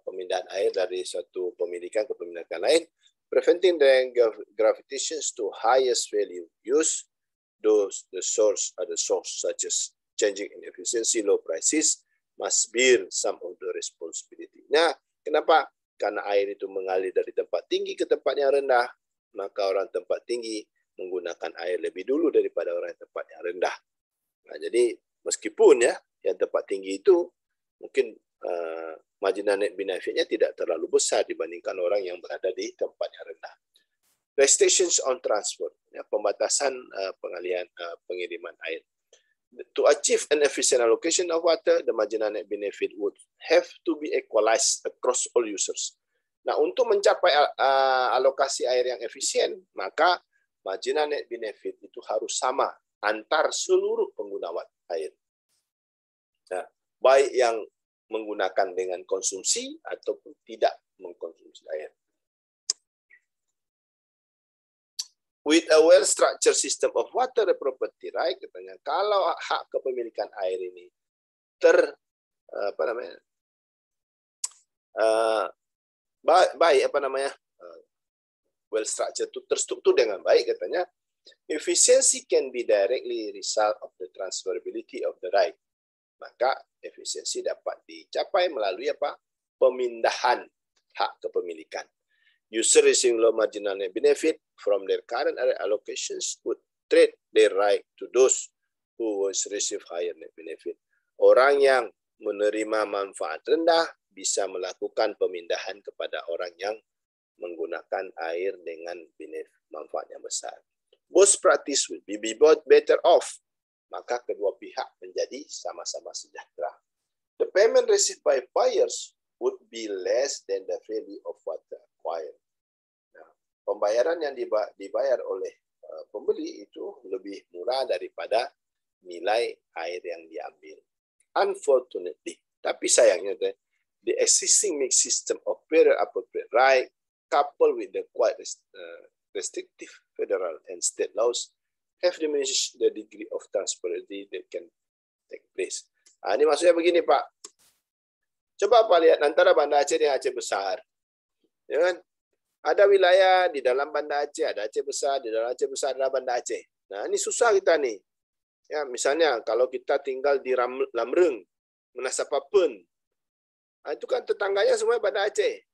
pemindahan air dari suatu pemilikan ke pemilikan lain, preventing the gravitations to highest value use. Those the source such as changing inefficiency, low prices must bear some of the responsibility. Nah, kenapa? Karena air itu mengalir dari tempat tinggi ke tempat yang rendah, maka orang tempat tinggi menggunakan air lebih dulu daripada orang tempat yang rendah. Nah, jadi meskipun ya yang tempat tinggi itu mungkin marginal net benefit-nya tidak terlalu besar dibandingkan orang yang berada di tempat yang rendah. Restrictions on transport, ya, pembatasan pengiriman air. To achieve an efficient allocation of water, the marginal net benefit would have to be equalized across all users. Nah, untuk mencapai alokasi air yang efisien, maka marginal net benefit itu harus sama antar seluruh pengguna air. Nah, baik yang menggunakan dengan konsumsi ataupun tidak mengkonsumsi air. With a well-structured system of water property right, katanya, kalau hak kepemilikan air ini well-structured, terstruktur dengan baik, katanya, efficiency can be directly result of the transferability of the right. Maka efisiensi dapat dicapai melalui apa? Pemindahan hak kepemilikan. User receiving low marginal net benefit from their current area allocations would trade their right to those who receive higher net benefit. Orang yang menerima manfaat rendah bisa melakukan pemindahan kepada orang yang menggunakan air dengan manfaat yang besar. Both parties will be both better off. Maka kedua pihak menjadi sama-sama sejahtera. The payment received by buyers would be less than the value of water acquired. Nah, pembayaran yang dibayar oleh pembeli itu lebih murah daripada nilai air yang diambil. Unfortunately, tapi sayangnya, the existing mixed system of period appropriate right coupled with the quite restrictive federal and state laws have diminished the degree of transparency that can take place. Ini maksudnya begini, Pak. Coba Pak lihat antara Banda Aceh dengan Aceh Besar. Ya kan? Ada wilayah di dalam Banda Aceh, ada Aceh Besar, di dalam Aceh Besar ada Banda Aceh. Nah, ini susah kita nih. Ya, misalnya kalau kita tinggal di Lamreng, Menasapapen. Nah, itu kan tetangganya semua Banda Aceh.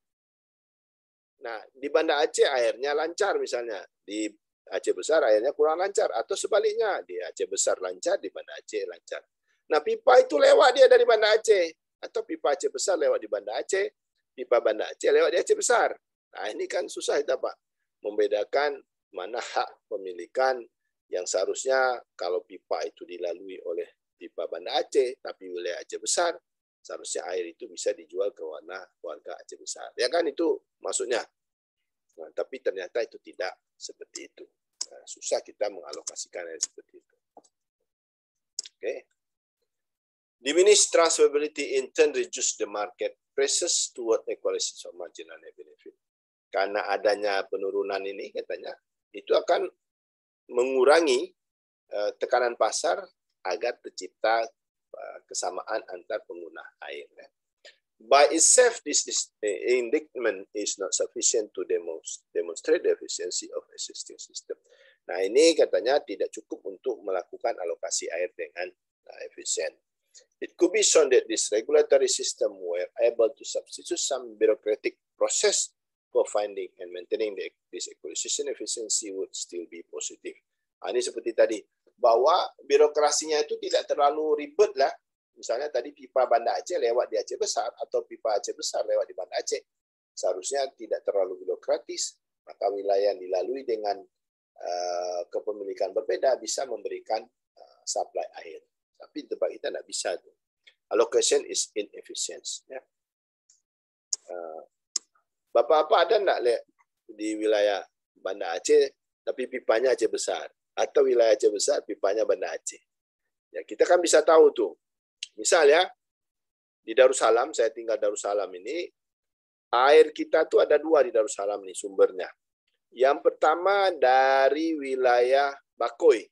Nah, di Banda Aceh airnya lancar misalnya. Di Aceh Besar airnya kurang lancar, atau sebaliknya di Aceh Besar lancar, di Banda Aceh lancar. Nah, pipa itu lewat dia dari Banda Aceh, atau pipa Aceh Besar lewat di Banda Aceh, pipa Banda Aceh lewat di Aceh Besar. Nah, ini kan susah kita, Pak, membedakan mana hak pemilikan yang seharusnya kalau pipa itu dilalui oleh pipa Banda Aceh, tapi wilayah Aceh Besar, seharusnya air itu bisa dijual ke warga Aceh Besar. Ya kan, itu maksudnya. Nah, tapi ternyata itu tidak seperti itu. Nah, susah kita mengalokasikan air seperti itu. Oke. Diminish transferability in turn reduce the market pressures toward equalization of marginal net benefit. Karena adanya penurunan ini katanya, itu akan mengurangi tekanan pasar agar tercipta kesamaan antar pengguna air. By itself, this indictment is not sufficient to demonstrate the efficiency of existing system. Nah, ini katanya tidak cukup untuk melakukan alokasi air dengan efisien. It could be shown that this regulatory system were able to substitute some bureaucratic process for finding and maintaining this equalization efficiency would still be positive. Nah, ini seperti tadi, bahwa birokrasinya itu tidak terlalu ribet lah. Misalnya tadi pipa Banda Aceh lewat di Aceh Besar, atau pipa Aceh Besar lewat di Banda Aceh. Seharusnya tidak terlalu birokratis, maka wilayah yang dilalui dengan kepemilikan berbeda bisa memberikan supply air. Tapi tempat kita tidak bisa. Allocation is inefficient. Ya. Bapak-bapak ada enggak lihat di wilayah Banda Aceh, tapi pipanya Aceh Besar? Atau wilayah Aceh Besar, pipanya Banda Aceh? Ya, kita kan bisa tahu tuh. Misal ya, di Darussalam, saya tinggal Darussalam ini, air kita tuh ada 2 di Darussalam nih sumbernya. Yang pertama dari wilayah Bakoy,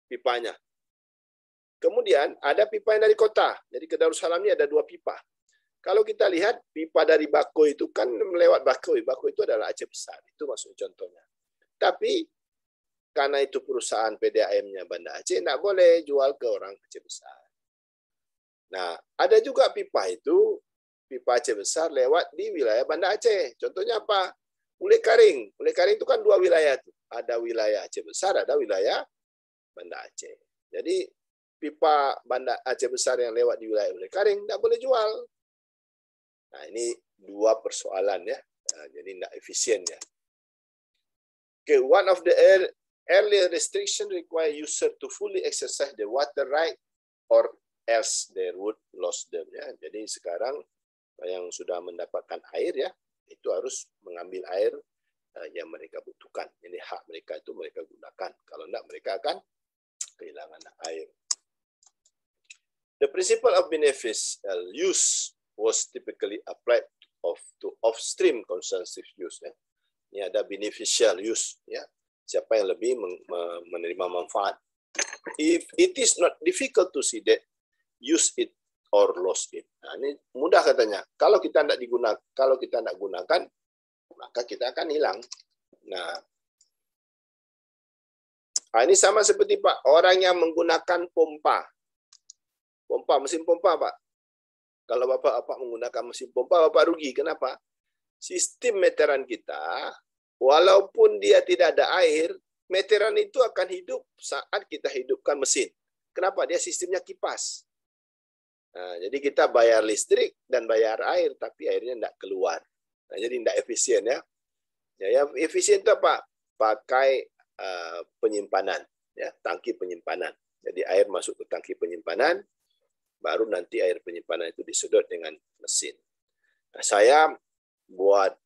pipanya. Kemudian ada pipa yang dari kota. Jadi ke Darussalam ini ada 2 pipa. Kalau kita lihat pipa dari Bakoy itu kan melewat Bakoy. Bakoy itu adalah Aceh Besar. Itu maksud contohnya. Tapi karena itu perusahaan PDAM-nya Banda Aceh, tidak boleh jual ke orang Aceh Besar. Nah, ada juga pipa itu, pipa Aceh Besar lewat di wilayah Banda Aceh. Contohnya apa? Ulek Karing. Ulek Karing itu kan 2 wilayah. Ada wilayah Aceh Besar, ada wilayah Banda Aceh. Jadi, pipa Banda Aceh Besar yang lewat di wilayah Ulek Karing tidak boleh jual. Nah, ini 2 persoalan ya. Nah, jadi tidak efisien ya. Okay, one of the earlier restriction require user to fully exercise the water right or else they would lose them. Ya. Jadi sekarang yang sudah mendapatkan air ya, itu harus mengambil air yang mereka butuhkan. Ini hak mereka itu mereka gunakan. Kalau tidak mereka akan kehilangan air. The principle of beneficial use was typically applied to off-stream consumptive use. Ya. Ini ada beneficial use. Ya. Siapa yang lebih menerima manfaat. If it is not difficult to see that, use it or lose it. Nah, ini mudah katanya. Kalau kita tidak gunakan, maka kita akan hilang. Nah, ini sama seperti Pak, orang yang menggunakan mesin pompa Pak. Kalau Bapak menggunakan mesin pompa, Bapak rugi. Kenapa? Sistem meteran kita, walaupun dia tidak ada air, meteran itu akan hidup saat kita hidupkan mesin. Kenapa? Dia sistemnya kipas. Nah, jadi kita bayar listrik dan bayar air, tapi airnya tidak keluar. Nah, jadi tidak efisien ya. Yang efisien itu apa? Pakai penyimpanan, ya, tangki penyimpanan. Jadi air masuk ke tangki penyimpanan, baru nanti air penyimpanan itu disedot dengan mesin. Nah, saya buat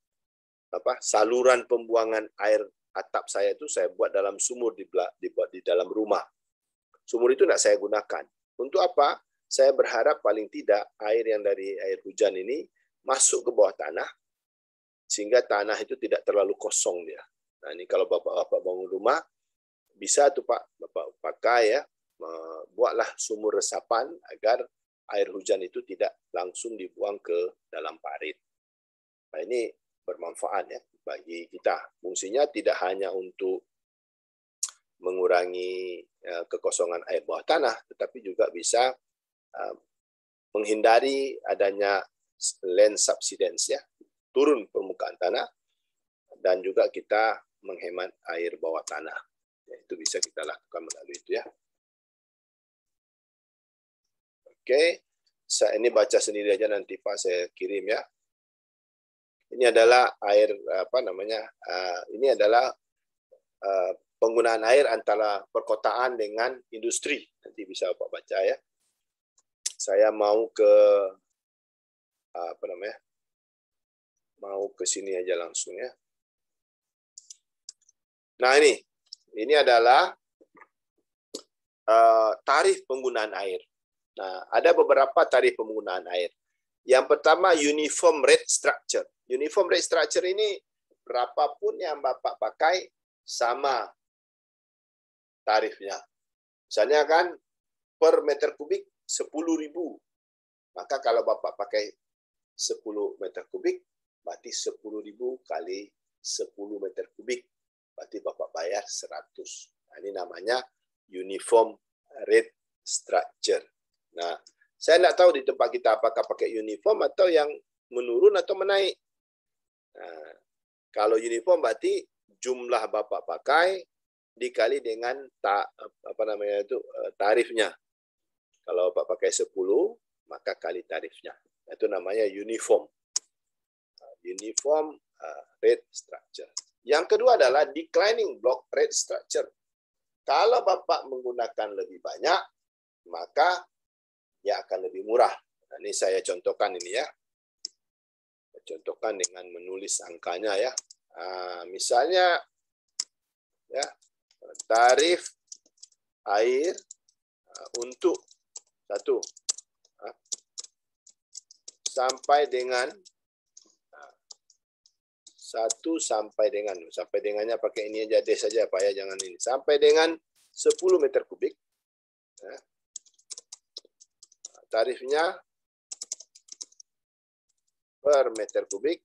saluran pembuangan air atap saya itu saya buat dalam sumur, dibuat di dalam rumah. Sumur itu tidak saya gunakan. Untuk apa? Saya berharap paling tidak air yang dari air hujan ini masuk ke bawah tanah, sehingga tanah itu tidak terlalu kosong dia. Nah, ini kalau Bapak-bapak bangun rumah, bisa tuh Pak, Bapak pakai ya, buatlah sumur resapan agar air hujan itu tidak langsung dibuang ke dalam parit. Nah, ini bermanfaat ya bagi kita. Fungsinya tidak hanya untuk mengurangi kekosongan air bawah tanah, tetapi juga bisa menghindari adanya land subsidence ya, turun permukaan tanah, dan juga kita menghemat air bawah tanah. Ya, itu bisa kita lakukan melalui itu ya. Oke, saya ini baca sendiri aja, nanti Pak saya kirim ya. Ini adalah air ini adalah penggunaan air antara perkotaan dengan industri. Nanti bisa Pak baca ya. Saya mau ke mau ke sini aja langsung ya. Nah, ini adalah tarif penggunaan air. Nah, ada beberapa tarif penggunaan air. Yang pertama, uniform rate structure. Uniform rate structure ini berapapun yang Bapak pakai sama tarifnya. Misalnya kan per meter kubik 10.000. Maka kalau Bapak pakai 10 meter kubik, berarti 10.000 kali 10 meter kubik. Berarti Bapak bayar 100. Nah, ini namanya uniform rate structure. Nah, saya tidak tahu di tempat kita apakah pakai uniform atau yang menurun atau menaik. Nah, kalau uniform berarti jumlah Bapak pakai dikali dengan tarifnya. Kalau Bapak pakai 10, maka kali tarifnya. Itu namanya uniform. Uniform rate structure. Yang kedua adalah declining block rate structure. Kalau Bapak menggunakan lebih banyak, maka ya akan lebih murah. Nah, ini saya contohkan ini ya. Contohkan dengan menulis angkanya ya. Misalnya ya, tarif air untuk 1 sampai dengannya pakai ini aja deh saja Pak ya, jangan ini. Sampai dengan 10 meter kubik. Ya. Tarifnya per meter kubik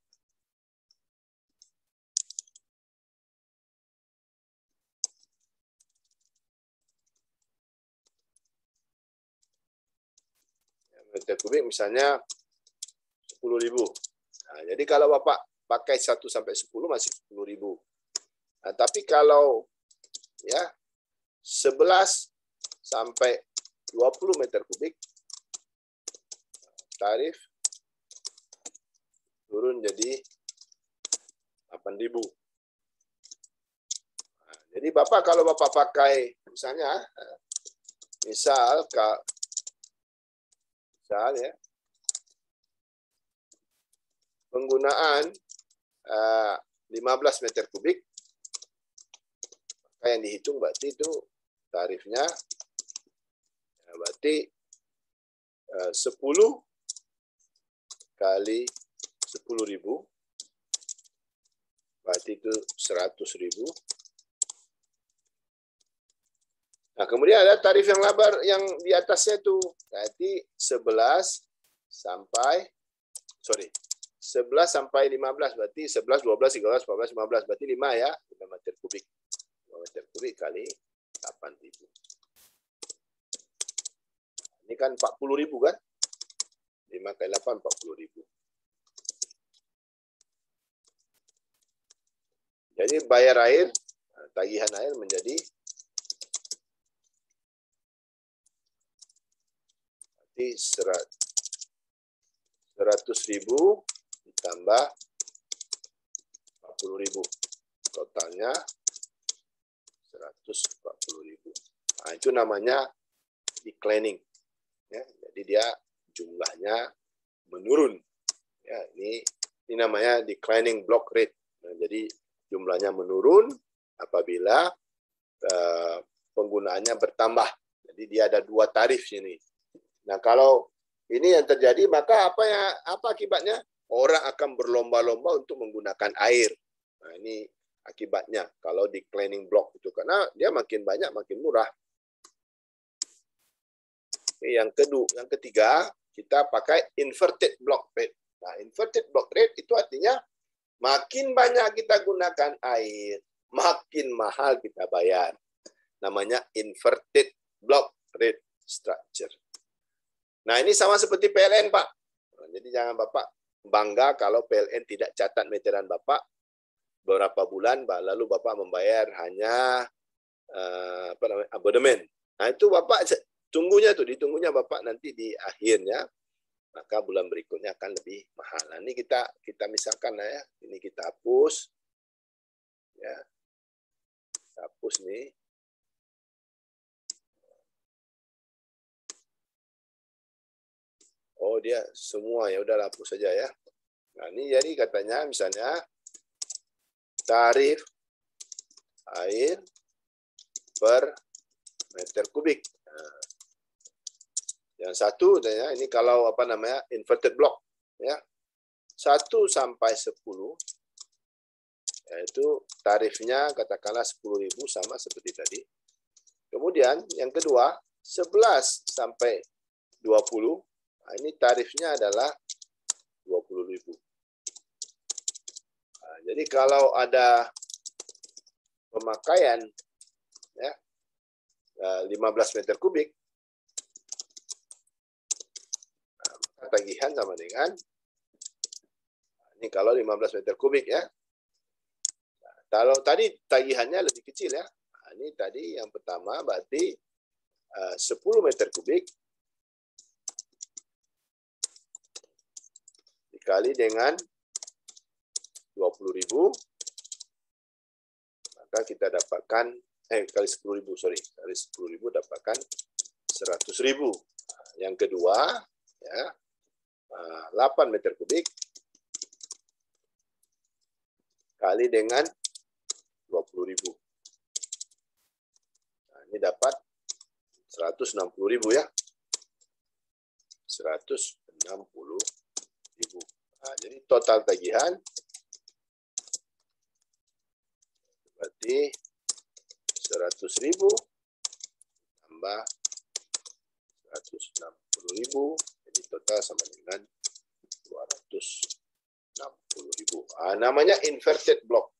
misalnya 10.000. Nah, jadi kalau Bapak pakai 1 sampai 10 masih 10.000. Nah, tapi kalau ya 11 sampai 20 meter kubik tarif turun jadi 8.000. Nah, jadi Bapak kalau Bapak pakai misalnya misal ya penggunaan 15 meter kubik, maka yang dihitung berarti itu tarifnya berarti 10 kali 10.000 berarti itu 100.000. Nah, kemudian ada tarif yang yang di atasnya itu berarti 11 sampai 15 berarti 11, 12, 13, 14, 15 berarti 5 ya, 5 meter kubik. 5 meter kubik kali 8.000. Ini kan 40.000 kan? 5 kali 8 40.000. Jadi bayar air, tagihan air menjadi berarti 100.000 ditambah 40.000. Totalnya 140.000. Nah, itu namanya declining. Ya, jadi dia jumlahnya menurun. Ya, ini namanya declining block rate. Nah, jadi jumlahnya menurun apabila penggunaannya bertambah. Jadi dia ada 2 tarif ini. Nah, kalau ini yang terjadi, maka apa akibatnya? Orang akan berlomba-lomba untuk menggunakan air. Nah, ini akibatnya kalau declining block itu, karena dia makin banyak makin murah. Yang ketiga, kita pakai inverted block rate. Nah, inverted block rate itu artinya makin banyak kita gunakan air, makin mahal kita bayar. Namanya inverted block rate structure. Nah, ini sama seperti PLN, Pak. Jadi jangan Bapak bangga kalau PLN tidak catat meteran Bapak. beberapa bulan, lalu Bapak membayar hanya abonemen. Nah, itu Bapak ditunggunya Bapak nanti di akhirnya, maka bulan berikutnya akan lebih mahal. Nah, ini kita misalkan ya, ini kita hapus, ya, kita hapus nih. Oh, dia semua ya udah hapus saja ya. Nah, ini jadi katanya misalnya tarif air per meter kubik. Nah, yang satu ya, ini kalau inverted block ya. 1 sampai 10 yaitu tarifnya katakanlah 10.000 sama seperti tadi. Kemudian yang kedua 11 sampai 20. Nah, ini tarifnya adalah 20.000. Nah, jadi kalau ada pemakaian ya 15 meter kubik, nah, tagihan sama dengan ini kalau 15 meter kubik ya. Nah, kalau tadi tagihannya lebih kecil ya. Nah, ini tadi yang pertama berarti 10 meter kubik dikali dengan 20.000, maka kita dapatkan kali 10.000, sorry, kali 10.000 dapatkan 100.000. Yang kedua ya 8 meter kubik kali dengan 20.000. Nah, ini dapat 160.000 ya. 160.000. Nah, jadi total tagihan berarti 100.000 tambah 160.000, jadi total sama dengan 260.000. Nah, namanya inverted block.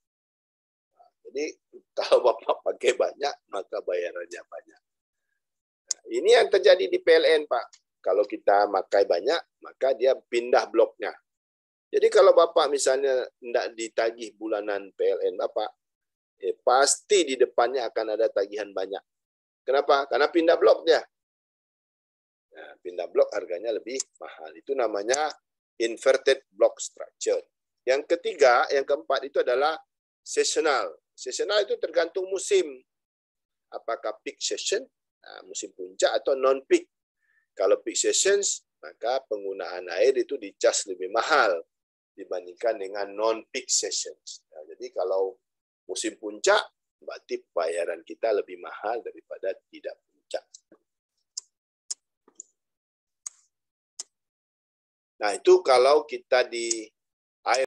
Nah, jadi kalau Bapak pakai banyak, maka bayarannya banyak. Nah, ini yang terjadi di PLN, Pak. Kalau kita pakai banyak, maka dia pindah bloknya. Jadi kalau Bapak misalnya tidak ditagih bulanan PLN Bapak, pasti di depannya akan ada tagihan banyak. Kenapa? Karena pindah blok dia. Nah, pindah blok harganya lebih mahal. Itu namanya inverted block structure. Yang ketiga, yang keempat itu adalah seasonal. Seasonal itu tergantung musim. Apakah peak season, musim puncak, atau non-peak. Kalau peak seasons, maka penggunaan air itu dicas lebih mahal dibandingkan dengan non-peak sessions. Nah, jadi kalau musim puncak, berarti bayaran kita lebih mahal daripada tidak puncak. Nah, itu kalau kita di